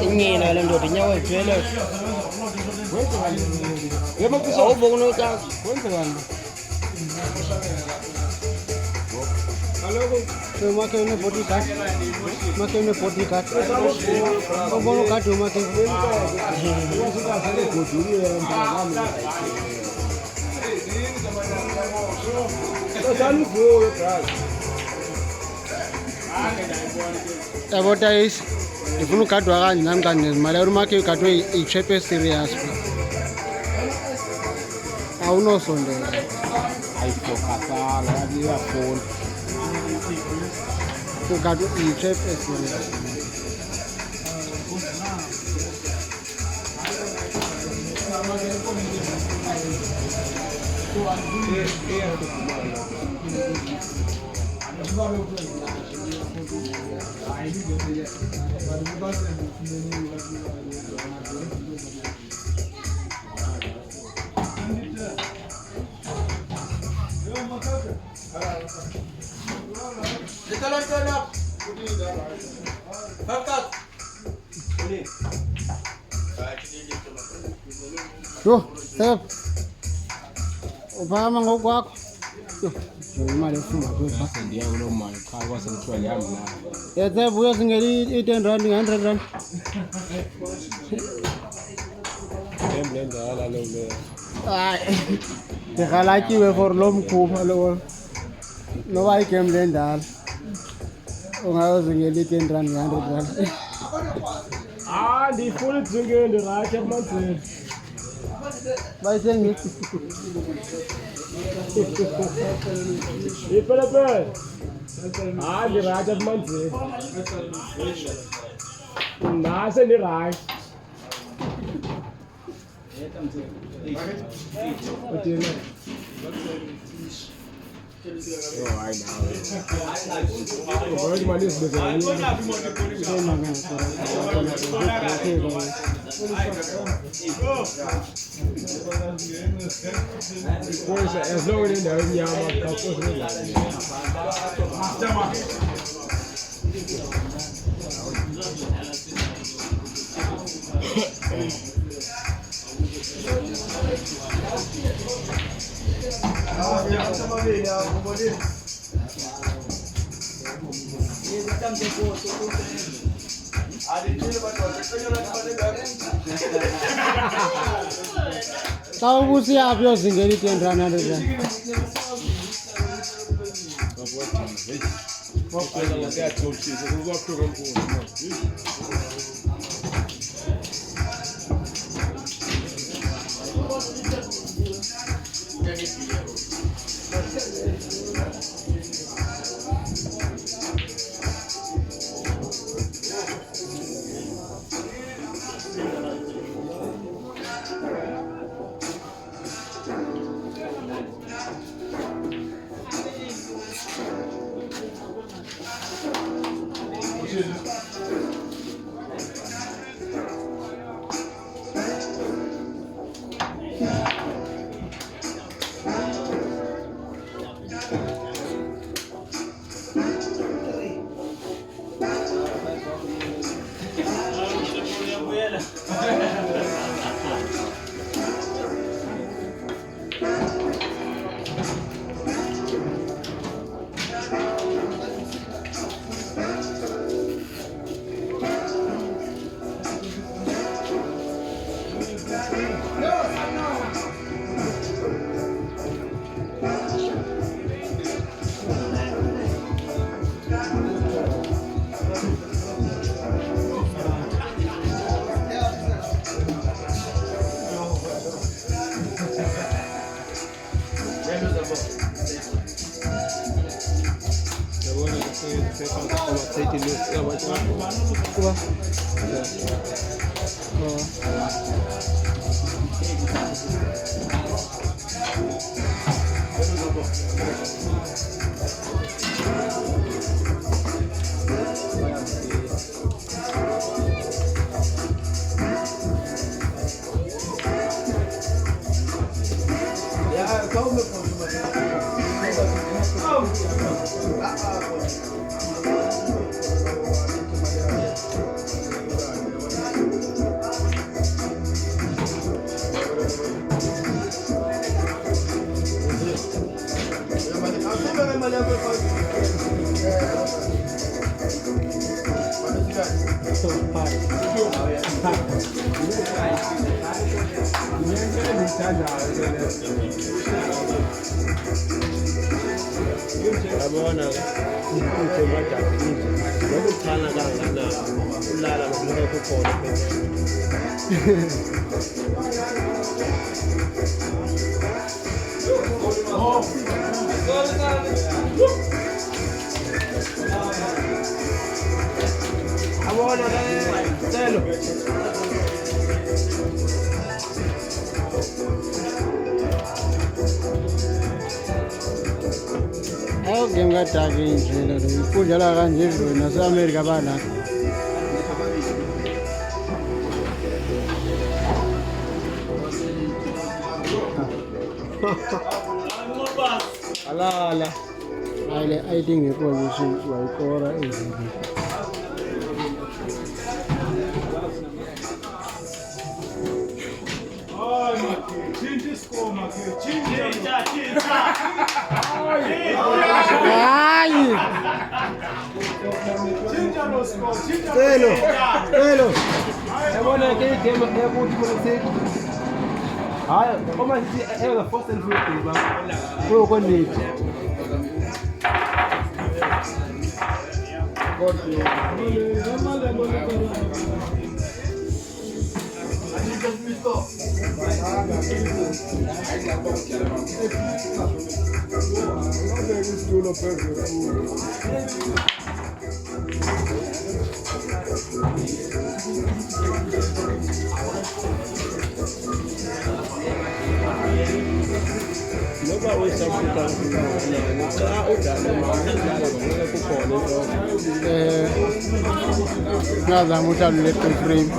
ingina le ndoda inyawo ivele awubona ucaca Make une body card. Make une body card. Obono card make. Advertise. Ifuna card wakanje nami kanti nemali urumake card ichepe serious. Awunosondela. Ayifokasanga iyafona. So card ichepe serious. Yo, step. Ubama ngokwakho. Yo, imali efuna kwepha. Ndiya kulo mali cha kwasengithiwa lihambe nayo. Yethe buya singeli i10 rand 100 rand. Emblendala lo le. Hayi. Ndihalakiwe for lo mkhupha lo. Noba igame lendala. Ungayozingela i10 rand 100 rand. Ndifuna idzingeni right emanzini. Bayithenge. Ipelepele. Ndi-right emanzini. Nase ndi-right. Oh, hayi nawe. Ubona imali ezibizela. Kosa as long as indawo emnyama kakosa. Xa ubusi yaphi uyozingela i10 rand 100 rand. Yabona ukuthi madakini lokuthana kangana ulala ngokuthi kukhona abona lelo game ngadaki nje lo inkundla la kanje idlule nase-America bana alala ayile ID ngeposition wayikora ezini hayi Hello. Yabona ke game yakuthi kuthi hayi uma sithi the first and fifth ba kuyokoniphi Loba wesafuta cha udala mali kukhona ngazama uhlalo le-frame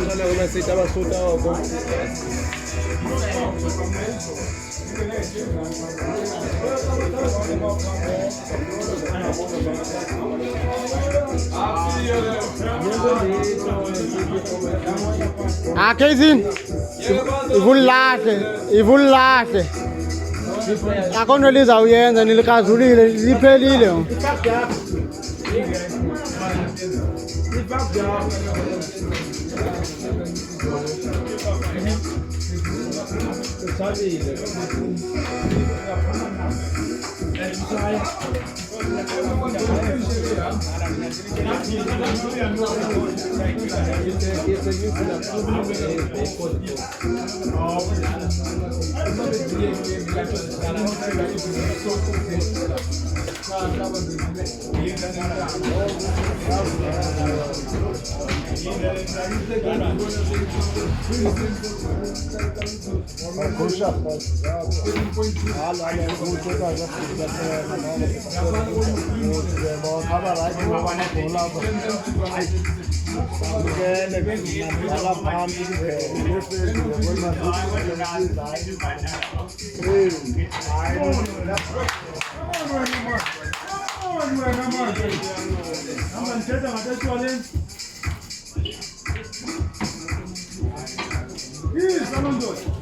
ngala uma sithi abasuta wabo Kevin ivulahle akonto lizawuyenza nilikazulile liphelile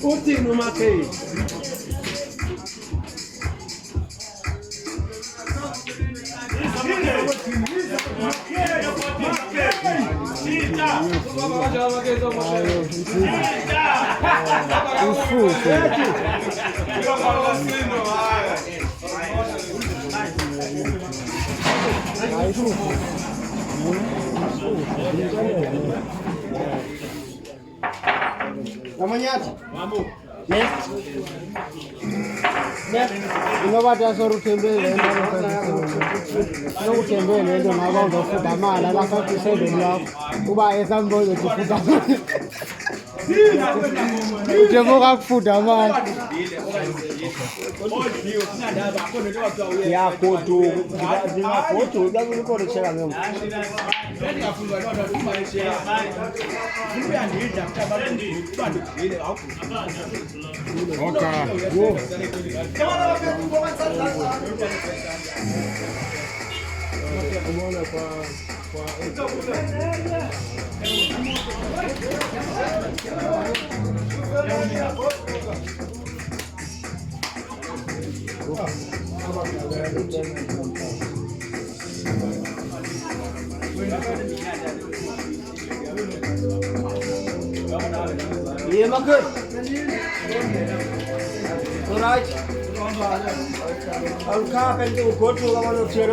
uthini umakhe Namanyati inobathi sorutembele nokutembele into ngaba uzofuda amala lafatisele lakho uba esambozo ufuda ujemuka kufuda amala ya kodo ndingagodo lakulikhona cheka ngemo Yeah, my good. All right. I'll come and go to one of your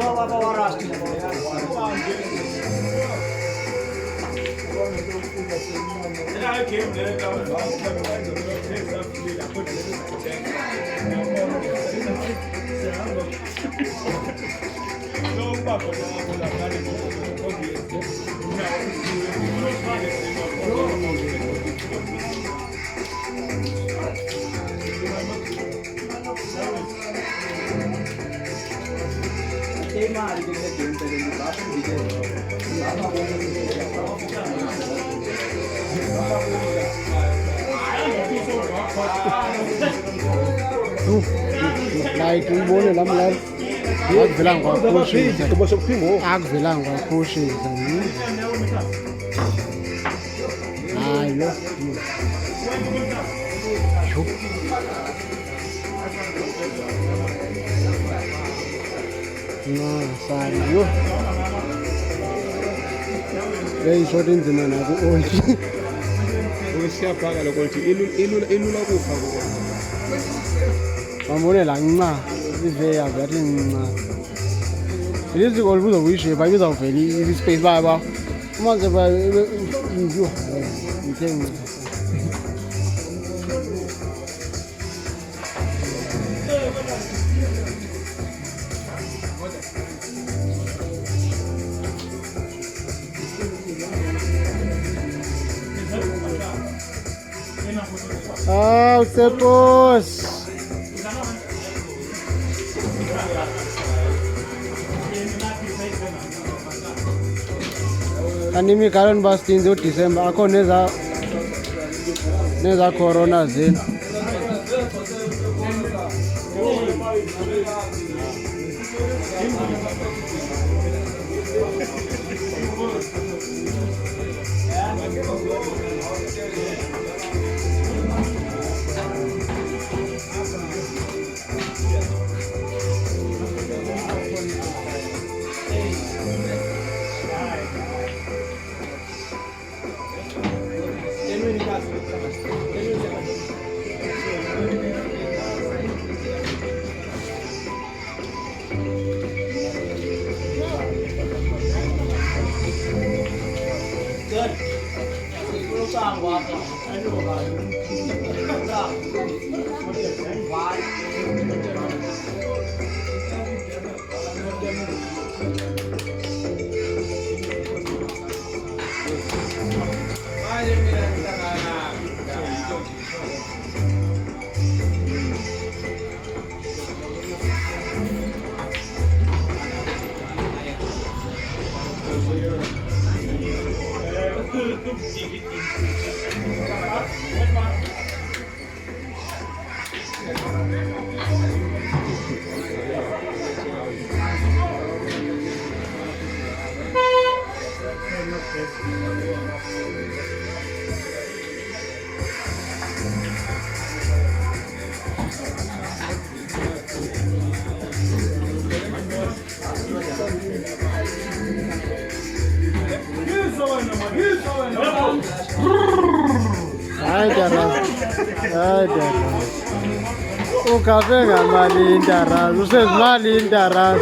like ubone lamla akuvelanga kwaphushiza akuvelanga kwaphushiza hayi lo no sari yo leyi shot inzima naku oji usiyabhaka lokho ukuthi ilula kufa bambone la nca iveya vyathi nca iliziko libuzokuyishepa ibizawuvela ispace baba umanze yo ngithe nca Sepos. Animi karon bas 3 December ako neza corona zeni. Ukafika mali indaras, usezimali indaras.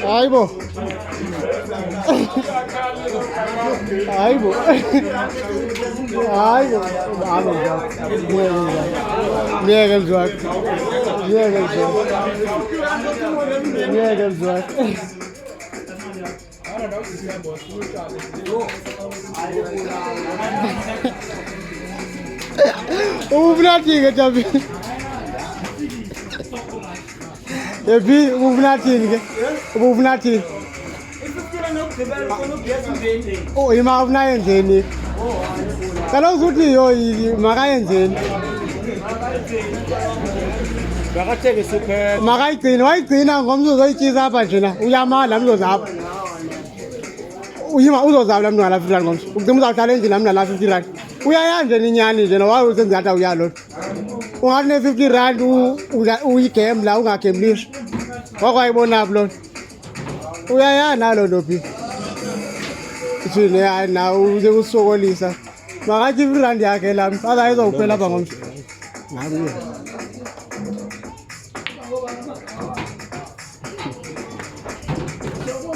Aibo. Aibo. Aibo. Uvnatinga tabi. Ebi uvnatinga. Uvnatinga. Oh, ima uvnayenzeni. Kaloku uthi yo makayenzeni. Bakathekisa iphela. Makayigcine wayigcina ngomzuzu oyityisa apha njena uyamala mzuzu apha. Uyima uzozaba la mntwana 50 rand ngomso. Ugcina uzawuhlala endlini la mntwana 50 rand. Uyaya nje inyani nje noba usenza ngathi awuyalo. Ungathi ne-50 rand uyigembla ungagemblishi. Wakwayibona loo nto. Uyaya nalo nto phi. Ithini hayi nawe uze kusokolisa. Makathi 50 rand yakhe la azayizowuphela apha ngomso. Ngakuye.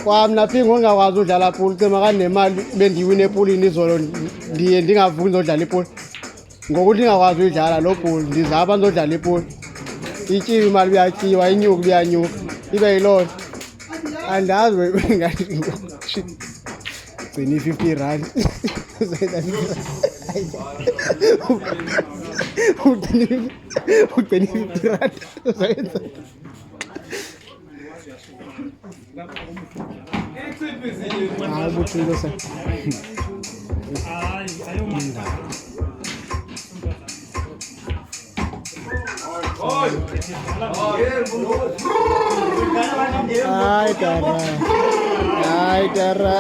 Kwamna phi ngongakwazi udlala pool cema kanemali bendiwine epulini izolo ndiye ndingavuki ndodlala ipool ngoku ndingakwazi udlala lo pool ndizapha ndodlala ipool ityiwe imali uyatyiwa inyuku uyanyuka ibe yiloo andazi ngathi gcina 50 rand ugcina 50 rand uzayenza hayi buthule sa Ay tara